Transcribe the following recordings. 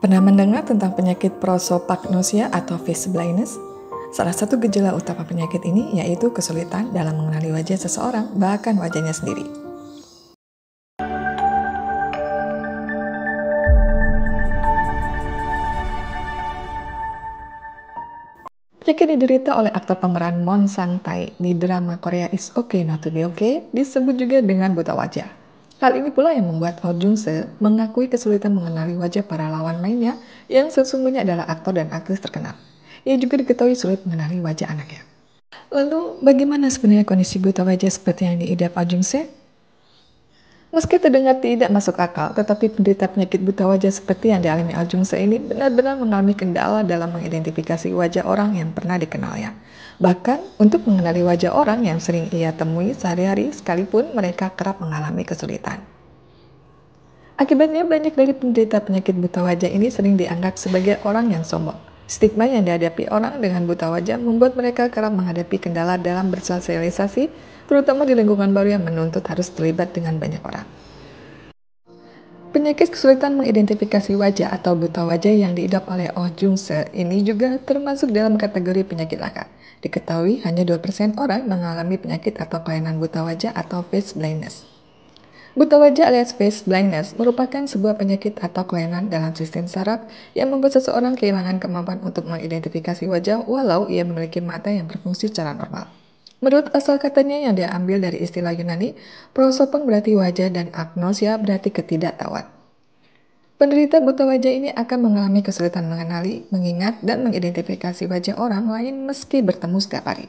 Pernah mendengar tentang penyakit prosopagnosia atau face blindness? Salah satu gejala utama penyakit ini yaitu kesulitan dalam mengenali wajah seseorang, bahkan wajahnya sendiri. Penyakit diderita oleh aktor pemeran Moon Sang-tae di drama Korea It's Okay Not to Be Okay, disebut juga dengan buta wajah. Hal ini pula yang membuat Oh Jung-se mengakui kesulitan mengenali wajah para lawan mainnya yang sesungguhnya adalah aktor dan aktris terkenal. Ia juga diketahui sulit mengenali wajah anaknya. Lalu, bagaimana sebenarnya kondisi buta wajah seperti yang diidap Oh Jung-se? Meski terdengar tidak masuk akal, tetapi penderita penyakit buta wajah seperti yang dialami Oh Jung-se ini benar-benar mengalami kendala dalam mengidentifikasi wajah orang yang pernah dikenalnya. Bahkan, untuk mengenali wajah orang yang sering ia temui sehari-hari, sekalipun mereka kerap mengalami kesulitan. Akibatnya, banyak dari penderita penyakit buta wajah ini sering dianggap sebagai orang yang sombong. Stigma yang dihadapi orang dengan buta wajah membuat mereka kerap menghadapi kendala dalam bersosialisasi, terutama di lingkungan baru yang menuntut harus terlibat dengan banyak orang. Penyakit kesulitan mengidentifikasi wajah atau buta wajah yang diidap oleh Oh Jung-se ini juga termasuk dalam kategori penyakit langka. Diketahui hanya 2% orang mengalami penyakit atau kelainan buta wajah atau face blindness. Buta wajah alias face blindness merupakan sebuah penyakit atau kelainan dalam sistem saraf yang membuat seseorang kehilangan kemampuan untuk mengidentifikasi wajah walau ia memiliki mata yang berfungsi secara normal. Menurut asal katanya yang diambil dari istilah Yunani, prosopon berarti wajah dan agnosia berarti ketidaktahuan. Penderita buta wajah ini akan mengalami kesulitan mengenali, mengingat, dan mengidentifikasi wajah orang lain meski bertemu setiap hari.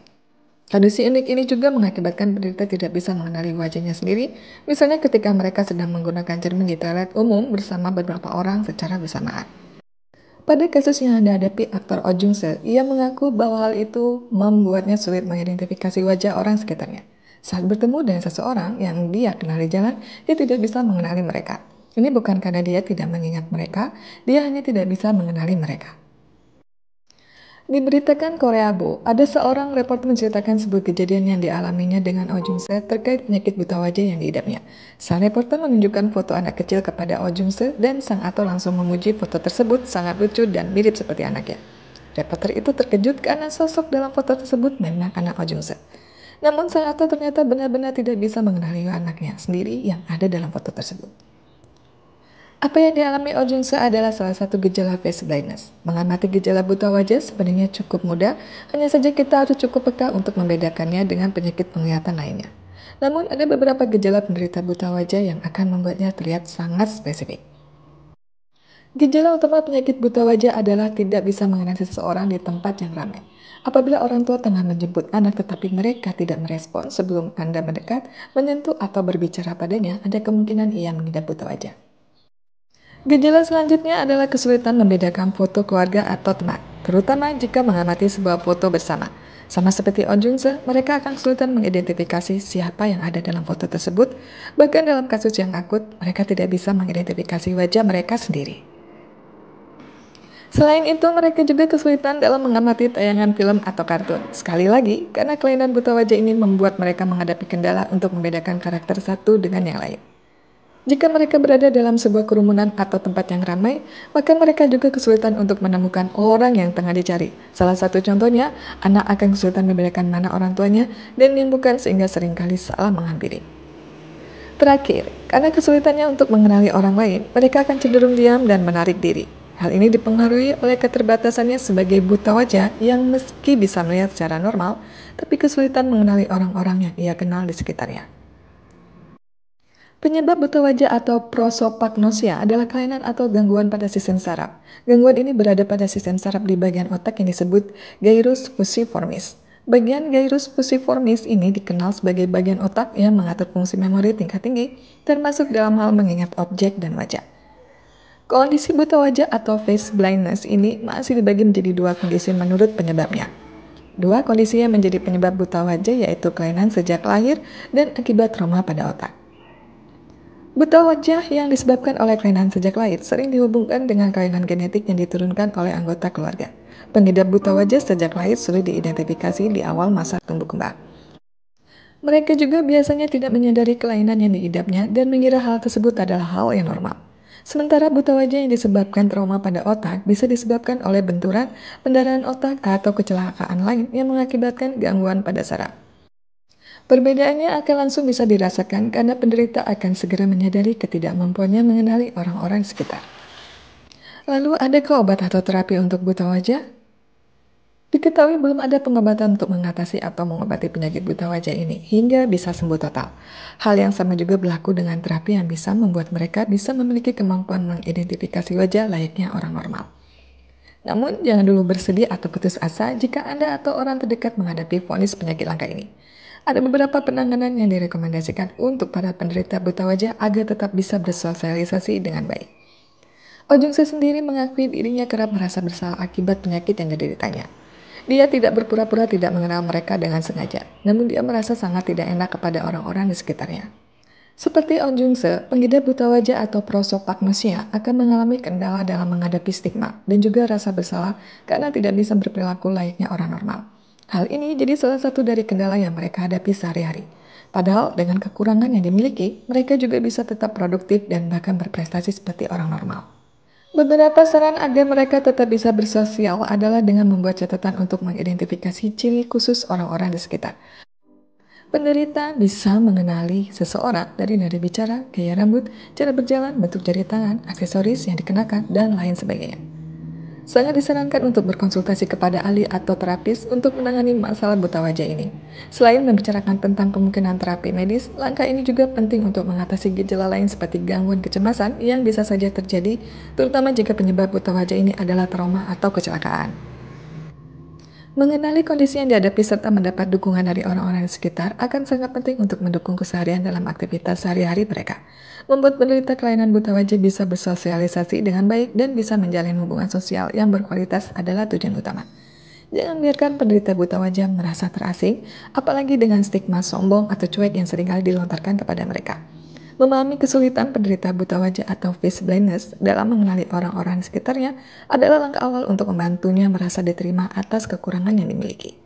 Kondisi unik ini juga mengakibatkan penderita tidak bisa mengenali wajahnya sendiri, misalnya ketika mereka sedang menggunakan cermin di toilet umum bersama beberapa orang secara bersamaan. Pada kasus yang dihadapi aktor Oh Jung-se, ia mengaku bahwa hal itu membuatnya sulit mengidentifikasi wajah orang sekitarnya. Saat bertemu dengan seseorang yang dia kenal di jalan, dia tidak bisa mengenali mereka. Ini bukan karena dia tidak mengingat mereka, dia hanya tidak bisa mengenali mereka. Diberitakan Koreabo, ada seorang reporter menceritakan sebuah kejadian yang dialaminya dengan Oh Jung-se terkait penyakit buta wajah yang diidapnya. Sang reporter menunjukkan foto anak kecil kepada Oh Jung-se dan sang aktor langsung memuji foto tersebut sangat lucu dan mirip seperti anaknya. Reporter itu terkejut karena sosok dalam foto tersebut memang anak Oh Jung-se. Namun sang aktor ternyata benar-benar tidak bisa mengenali anaknya sendiri yang ada dalam foto tersebut. Apa yang dialami Oh Jung-se adalah salah satu gejala face blindness. Mengamati gejala buta wajah sebenarnya cukup mudah, hanya saja kita harus cukup peka untuk membedakannya dengan penyakit penglihatan lainnya. Namun ada beberapa gejala penderita buta wajah yang akan membuatnya terlihat sangat spesifik. Gejala utama penyakit buta wajah adalah tidak bisa mengenali seseorang di tempat yang ramai. Apabila orang tua tengah menjemput anak tetapi mereka tidak merespon sebelum Anda mendekat, menyentuh atau berbicara padanya, ada kemungkinan ia mengidap buta wajah. Gejala selanjutnya adalah kesulitan membedakan foto keluarga atau teman, terutama jika mengamati sebuah foto bersama. Sama seperti Oh Jung-se, mereka akan kesulitan mengidentifikasi siapa yang ada dalam foto tersebut. Bahkan dalam kasus yang akut, mereka tidak bisa mengidentifikasi wajah mereka sendiri. Selain itu, mereka juga kesulitan dalam mengamati tayangan film atau kartun. Sekali lagi, karena kelainan buta wajah ini membuat mereka menghadapi kendala untuk membedakan karakter satu dengan yang lain. Jika mereka berada dalam sebuah kerumunan atau tempat yang ramai, maka mereka juga kesulitan untuk menemukan orang yang tengah dicari. Salah satu contohnya, anak akan kesulitan membedakan mana orang tuanya dan yang bukan sehingga seringkali salah menghampiri. Terakhir, karena kesulitannya untuk mengenali orang lain, mereka akan cenderung diam dan menarik diri. Hal ini dipengaruhi oleh keterbatasannya sebagai buta wajah yang meski bisa melihat secara normal, tapi kesulitan mengenali orang-orang yang ia kenal di sekitarnya. Penyebab buta wajah atau prosopagnosia adalah kelainan atau gangguan pada sistem saraf. Gangguan ini berada pada sistem saraf di bagian otak yang disebut gyrus fusiformis. Bagian gyrus fusiformis ini dikenal sebagai bagian otak yang mengatur fungsi memori tingkat tinggi, termasuk dalam hal mengingat objek dan wajah. Kondisi buta wajah atau face blindness ini masih dibagi menjadi dua kondisi menurut penyebabnya. Dua kondisi yang menjadi penyebab buta wajah yaitu kelainan sejak lahir dan akibat trauma pada otak. Buta wajah yang disebabkan oleh kelainan sejak lahir sering dihubungkan dengan kelainan genetik yang diturunkan oleh anggota keluarga. Pengidap buta wajah sejak lahir sulit diidentifikasi di awal masa tumbuh kembang. Mereka juga biasanya tidak menyadari kelainan yang diidapnya dan mengira hal tersebut adalah hal yang normal. Sementara buta wajah yang disebabkan trauma pada otak bisa disebabkan oleh benturan, pendarahan otak, atau kecelakaan lain yang mengakibatkan gangguan pada saraf. Perbedaannya akan langsung bisa dirasakan karena penderita akan segera menyadari ketidakmampuannya mengenali orang-orang di sekitar. Lalu, adakah obat atau terapi untuk buta wajah? Diketahui belum ada pengobatan untuk mengatasi atau mengobati penyakit buta wajah ini hingga bisa sembuh total. Hal yang sama juga berlaku dengan terapi yang bisa membuat mereka bisa memiliki kemampuan mengidentifikasi wajah layaknya orang normal. Namun, jangan dulu bersedih atau putus asa jika Anda atau orang terdekat menghadapi vonis penyakit langka ini. Ada beberapa penanganan yang direkomendasikan untuk para penderita buta wajah agar tetap bisa bersosialisasi dengan baik. Ojung Se sendiri mengakui dirinya kerap merasa bersalah akibat penyakit yang dideritanya. Dia tidak berpura-pura tidak mengenal mereka dengan sengaja, namun dia merasa sangat tidak enak kepada orang-orang di sekitarnya. Seperti On Jung Se, pengidap buta wajah atau prosopagnosia akan mengalami kendala dalam menghadapi stigma dan juga rasa bersalah karena tidak bisa berperilaku layaknya orang normal. Hal ini jadi salah satu dari kendala yang mereka hadapi sehari-hari. Padahal dengan kekurangan yang dimiliki, mereka juga bisa tetap produktif dan bahkan berprestasi seperti orang normal. Beberapa saran agar mereka tetap bisa bersosial adalah dengan membuat catatan untuk mengidentifikasi ciri khusus orang-orang di sekitar. Penderita bisa mengenali seseorang dari nada bicara, gaya rambut, cara berjalan, bentuk jari tangan, aksesoris yang dikenakan, dan lain sebagainya. Sangat disarankan untuk berkonsultasi kepada ahli atau terapis untuk menangani masalah buta wajah ini. Selain membicarakan tentang kemungkinan terapi medis, langkah ini juga penting untuk mengatasi gejala lain seperti gangguan kecemasan yang bisa saja terjadi, terutama jika penyebab buta wajah ini adalah trauma atau kecelakaan. Mengenali kondisi yang dihadapi serta mendapat dukungan dari orang-orang di sekitar akan sangat penting untuk mendukung keseharian dalam aktivitas sehari-hari mereka. Membuat penderita kelainan buta wajah bisa bersosialisasi dengan baik dan bisa menjalin hubungan sosial yang berkualitas adalah tujuan utama. Jangan biarkan penderita buta wajah merasa terasing, apalagi dengan stigma sombong atau cuek yang seringkali dilontarkan kepada mereka. Memahami kesulitan penderita buta wajah atau face blindness dalam mengenali orang-orang di sekitarnya adalah langkah awal untuk membantunya merasa diterima atas kekurangan yang dimiliki.